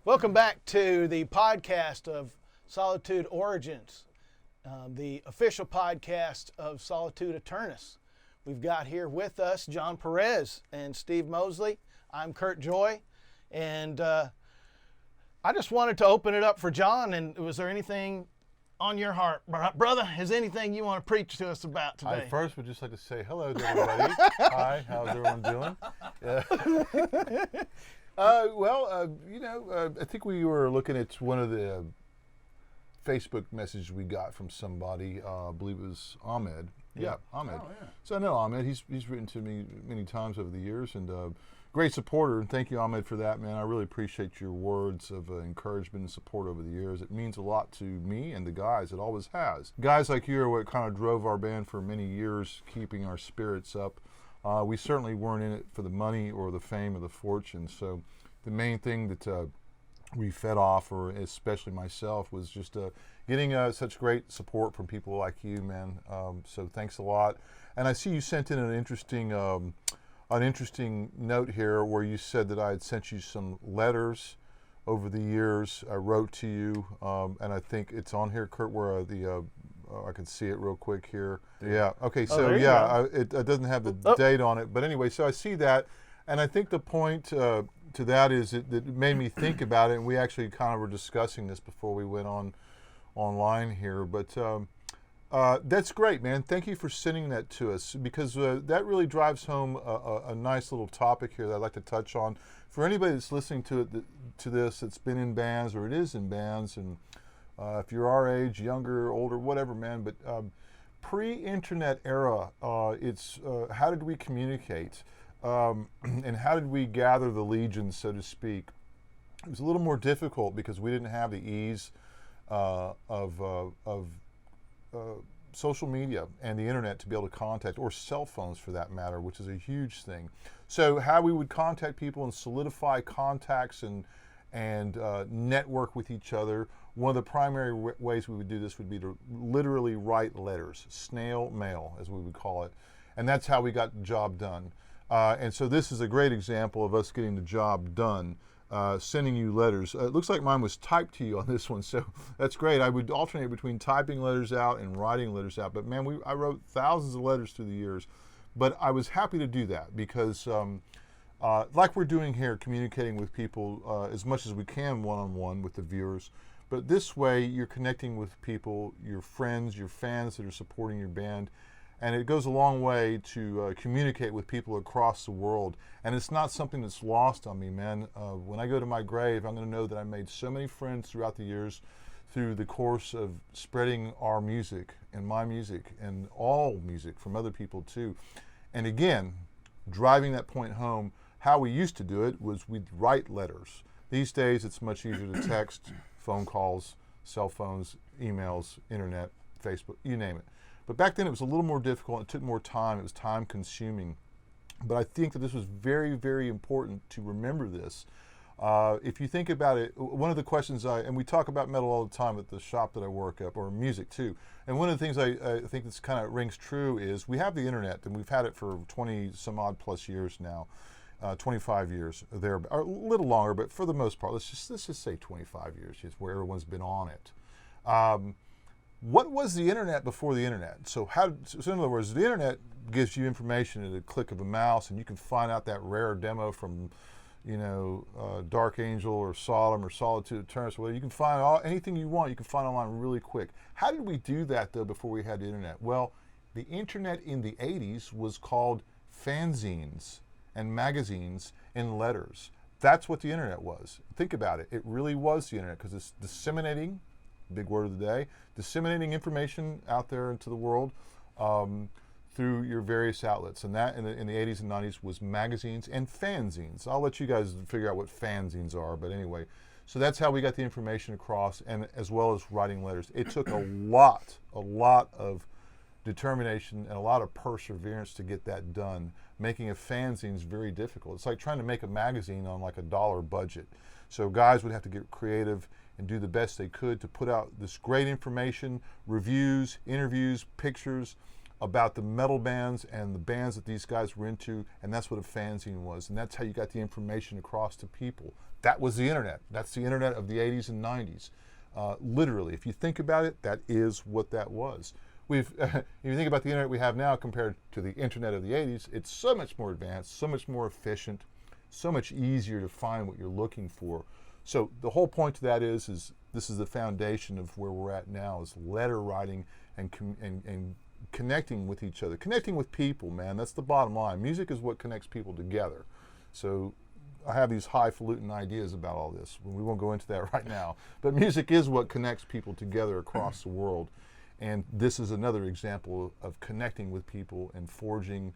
Welcome back to the podcast of Solitude Origins, the official podcast of Solitude Aeturnus. We've got here with us John Perez and Steve Moseley. I'm Kurt Joye, and I just wanted to open it up for John. And was there anything on your heart, brother? Is anything you want to preach to us about today? I first would just like to say hello to everybody. Hi, how's everyone doing? I think we were looking at one of the Facebook messages we got from somebody. I believe it was Ahmed. Yeah, Ahmed. Oh, yeah. So I know Ahmed. He's written to me many times over the years, and great supporter. And thank you, Ahmed, for that, man. I really appreciate your words of encouragement and support over the years. It means a lot to me and the guys. It always has. Guys like you are what kind of drove our band for many years, keeping our spirits up. We certainly weren't in it for the money or the fame or the fortune. So the main thing that we fed off, or especially myself, was just getting such great support from people like you, man. So thanks a lot. And I see you sent in an interesting note here where you said that I had sent you some letters over the years. I wrote to you, and I think it's on here, Kurt, where I can see it real quick here. Yeah. Okay. So it doesn't have the date on it, but anyway, so I see that, and I think the point to that is it made me think about it, and we actually kind of were discussing this before we went online here. But that's great, man. Thank you for sending that to us, because that really drives home a nice little topic here that I'd like to touch on for anybody that's listening to this that's been in bands or it is in bands, and if you're our age, younger, older, whatever, man. But pre-internet era, it's how did we communicate, and how did we gather the legions, so to speak? It was a little more difficult because we didn't have the ease of social media and the internet to be able to contact, or cell phones for that matter, which is a huge thing. So how we would contact people and solidify contacts and network with each other, one of the primary ways we would do this would be to literally write letters, snail mail as we would call it, and that's how we got the job done. And so this is a great example of us getting the job done, sending you letters. It looks like mine was typed to you on this one, so that's great. I would alternate between typing letters out and writing letters out, but man, I wrote thousands of letters through the years, but I was happy to do that because like we're doing here, communicating with people as much as we can one-on-one with the viewers, but this way you're connecting with people, your friends, your fans that are supporting your band, and it goes a long way to communicate with people across the world. And it's not something that's lost on me, man. When I go to my grave, I'm going to know that I made so many friends throughout the years through the course of spreading our music and my music and all music from other people too. And again, driving that point home, how we used to do it was we'd write letters. These days, it's much easier to text, phone calls, cell phones, emails, internet, Facebook, you name it. But back then it was a little more difficult. It took more time. It was time consuming. But I think that this was very, very important to remember this. If you think about it, one of the questions and we talk about metal all the time at the shop that I work at, or music too. And one of the things I think that's kind of rings true is we have the internet, and we've had it for 20 some odd plus years now. 25 years there, or a little longer, but for the most part, let's just say 25 years is where everyone's been on it. What was the internet before the internet? So in other words, the internet gives you information at a click of a mouse, and you can find out that rare demo from, Dark Angel or Sodom or Solitude Aeturnus, where you can find anything you want, you can find online really quick. How did we do that though before we had the internet? Well, the internet in the 80s was called fanzines and magazines and letters. That's what the internet was. Think about it. It really was the internet, because it's disseminating, big word of the day, disseminating information out there into the world through your various outlets. And that in the 80s and 90s was magazines and fanzines. I'll let you guys figure out what fanzines are, but anyway. So that's how we got the information across, and as well as writing letters. It took a lot of determination and a lot of perseverance to get that done. Making a fanzine is very difficult. It's like trying to make a magazine on like $1 budget. So guys would have to get creative and do the best they could to put out this great information, reviews, interviews, pictures, about the metal bands and the bands that these guys were into, and that's what a fanzine was, and that's how you got the information across to people. That was the internet. That's the internet of the 80s and 90s. Literally, if you think about it, that is what that was. If you think about the internet we have now compared to the internet of the 80s, it's so much more advanced, so much more efficient, so much easier to find what you're looking for. So the whole point to that is this is the foundation of where we're at now, is letter writing and connecting with each other, connecting with people, man. That's the bottom line. Music is what connects people together. So I have these highfalutin ideas about all this. We won't go into that right now. But music is what connects people together across the world. And this is another example of connecting with people and forging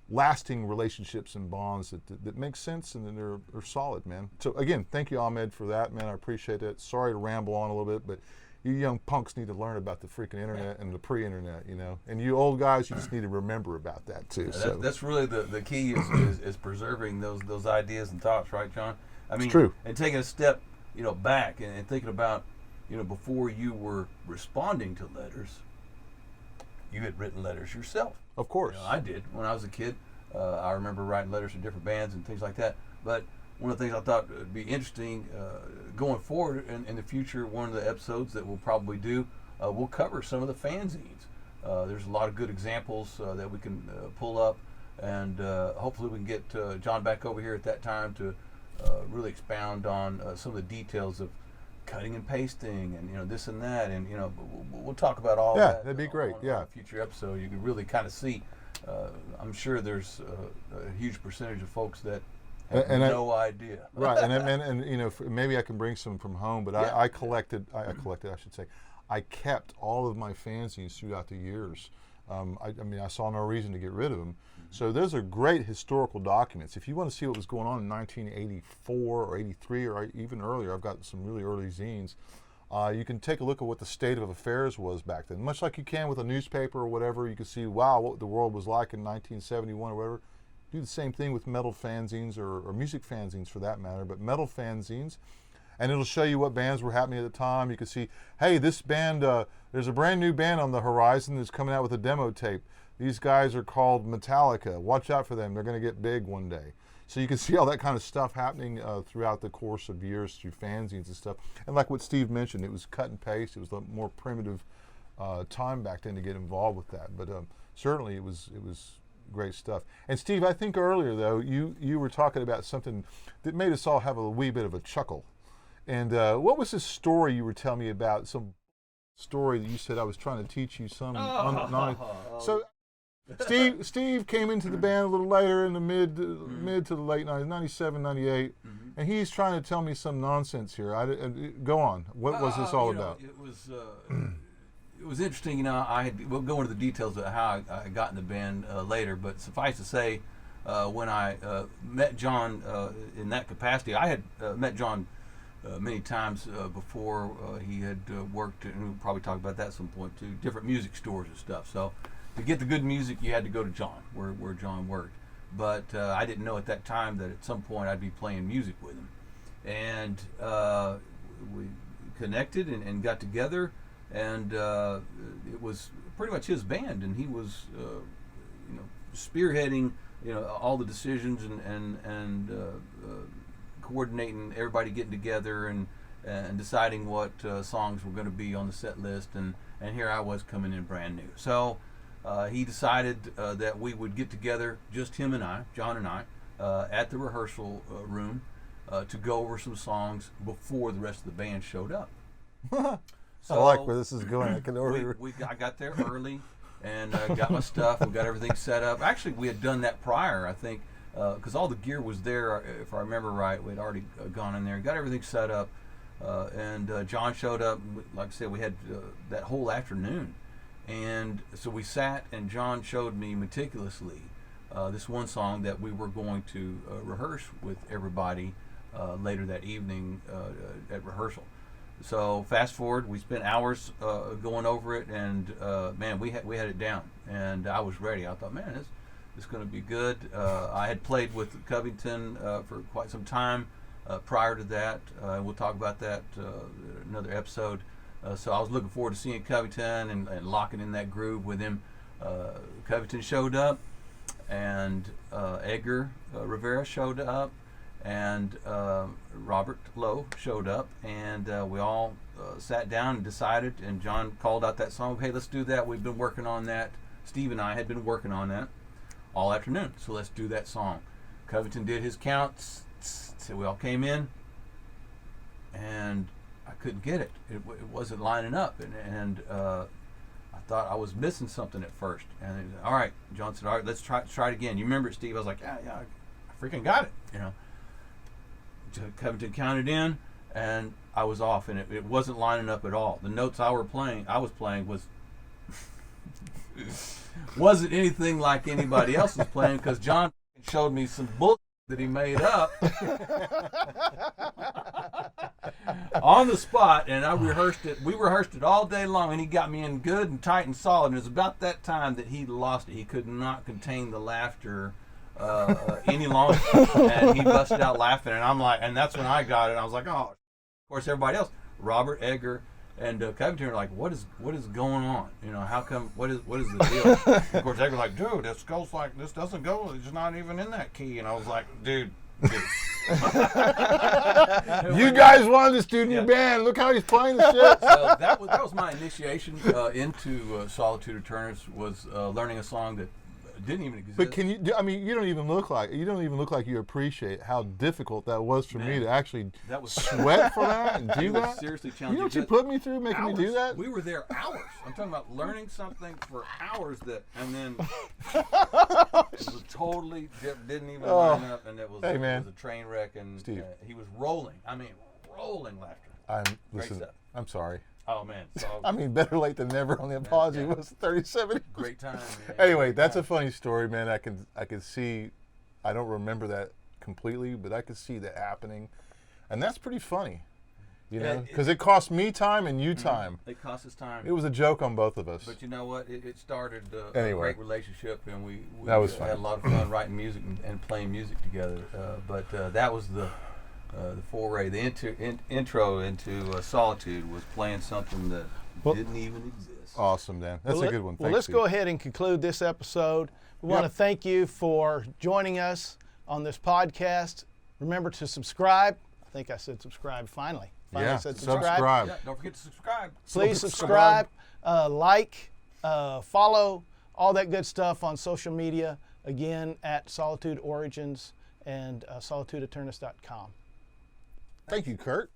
lasting relationships and bonds that make sense and that are solid, man. So again, thank you, Ahmed, for that, man. I appreciate it. Sorry to ramble on a little bit, but you young punks need to learn about the freaking internet and the pre-internet, you know. And you old guys, you just need to remember about that too. Yeah, that's really the key is preserving those ideas and thoughts, right, John? I mean, it's true. And taking a step, back and thinking about, before you were responding to letters, you had written letters yourself. Of course. I did when I was a kid. I remember writing letters to different bands and things like that. But one of the things I thought would be interesting going forward in the future, one of the episodes that we'll probably do, we'll cover some of the fanzines. There's a lot of good examples that we can pull up, and hopefully we can get John back over here at that time to really expound on some of the details of cutting and pasting and this and that, and we'll talk about all that. Yeah, that'd be great. On a future episode, you can really kind of see. I'm sure there's a huge percentage of folks that have no idea. Right, and maybe I can bring some from home, but yeah. I collected, I should say. I kept all of my fanzines throughout the years. I saw no reason to get rid of them. Mm-hmm. So those are great historical documents. If you want to see what was going on in 1984 or 83 or even earlier, I've got some really early zines. You can take a look at what the state of affairs was back then. Much like you can with a newspaper or whatever, you can see, wow, what the world was like in 1971 or whatever. Do the same thing with metal fanzines or music fanzines for that matter, but metal fanzines. And it'll show you what bands were happening at the time. You can see, hey, this band, there's a brand new band on the horizon that's coming out with a demo tape. These guys are called Metallica. Watch out for them. They're going to get big one day. So you can see all that kind of stuff happening throughout the course of years through fanzines and stuff. And like what Steve mentioned, it was cut and paste. It was a more primitive time back then to get involved with that. But certainly it was great stuff. And Steve, I think earlier though, you were talking about something that made us all have a wee bit of a chuckle. And what was this story you were telling me about? Some story that you said I was trying to teach you some. So Steve came into the band a little later in the mid to the late 90s, 97, 98, and he's trying to tell me some nonsense here. Go on. What was this all about? It was interesting. We'll go into the details of how I got in the band later, but suffice to say, when I met John in that capacity, I had met John many times before. He had worked, and we'll probably talk about that at some point too, different music stores and stuff. So to get the good music, you had to go to John, where John worked. But I didn't know at that time that at some point I'd be playing music with him. And we connected and got together, and it was pretty much his band, and he was spearheading all the decisions and coordinating everybody getting together and deciding what songs were going to be on the set list, and here I was coming in brand new. So he decided that we would get together, just him and I, John and I, at the rehearsal room to go over some songs before the rest of the band showed up. So I like where this is going. I got there early and got my stuff and got everything set up. Actually, we had done that prior, I think, because all the gear was there, if I remember right. We had already gone in there and got everything set up. And John showed up. Like I said, we had that whole afternoon. And so we sat, and John showed me meticulously this one song that we were going to rehearse with everybody later that evening at rehearsal. So fast forward, we spent hours going over it, and man, we had it down, and I was ready. I thought, man, this is going to be good. I had played with Covington for quite some time prior to that. We'll talk about that another episode. So I was looking forward to seeing Covington and locking in that groove with him. Covington showed up, and Edgar Rivera showed up, and Robert Lowe showed up, and we all sat down and decided, and John called out that song, hey, let's do that. We've been working on that. Steve and I had been working on that all afternoon, so let's do that song. Covington did his counts, so we all came in, and I couldn't get it. It wasn't lining up, and I thought I was missing something at first. And he said, all right, John said, all right, let's try it again. You remember it, Steve? I was like, yeah, I freaking got it, you know. Covington counted in, and I was off, and it wasn't lining up at all. The notes I was playing was wasn't anything like anybody else was playing, because John showed me some bullshit that he made up on the spot, and I rehearsed it. We rehearsed it all day long, and he got me in good and tight and solid. And it was about that time that he lost it. He could not contain the laughter any longer, and he busted out laughing. And I'm like, and that's when I got it. I was like, oh. Of course, everybody else, Robert, Edgar, and Covington are like, what is going on? You know, how come? What is the deal? Of course, Edgar's like, dude, this goes like this doesn't go. It's not even in that key. And I was like, dude. You guys wanted this dude in your band. Look how he's playing the shit. So that was my initiation into Solitude Aeturnus, was learning a song that didn't even exist. But can you? I mean, you don't even look like you appreciate how difficult that was for me to actually sweat for that and do that. Seriously challenging. You know what you put me through, making me do that? We were there hours. I'm talking about learning something for hours and then it was totally didn't even line up, and it was a train wreck, and Steve, he was rolling. I mean, rolling laughter. Listen, I'm sorry. Oh man! So, I mean, better late than never. On the apology was 37. Great time. Man. Anyway, that's a funny story, man. I can see. I don't remember that completely, but I could see that happening, and that's pretty funny. You know, because it cost me time and you time. It cost us time. It was a joke on both of us. But you know what? It started anyway. A great relationship, and we that was had a lot of fun writing music and playing music together. But that was the foray, the intro into Solitude, was playing something that didn't even exist. Awesome, Dan. That's a good one. Well, let's go ahead and conclude this episode. We want to thank you for joining us on this podcast. Remember to subscribe. I think I said subscribe finally. I said subscribe. Yeah, don't forget to subscribe. Please subscribe, like, follow, all that good stuff on social media. Again, at Solitude Origins and solitudeaeturnus.com. Thank you, Kurt.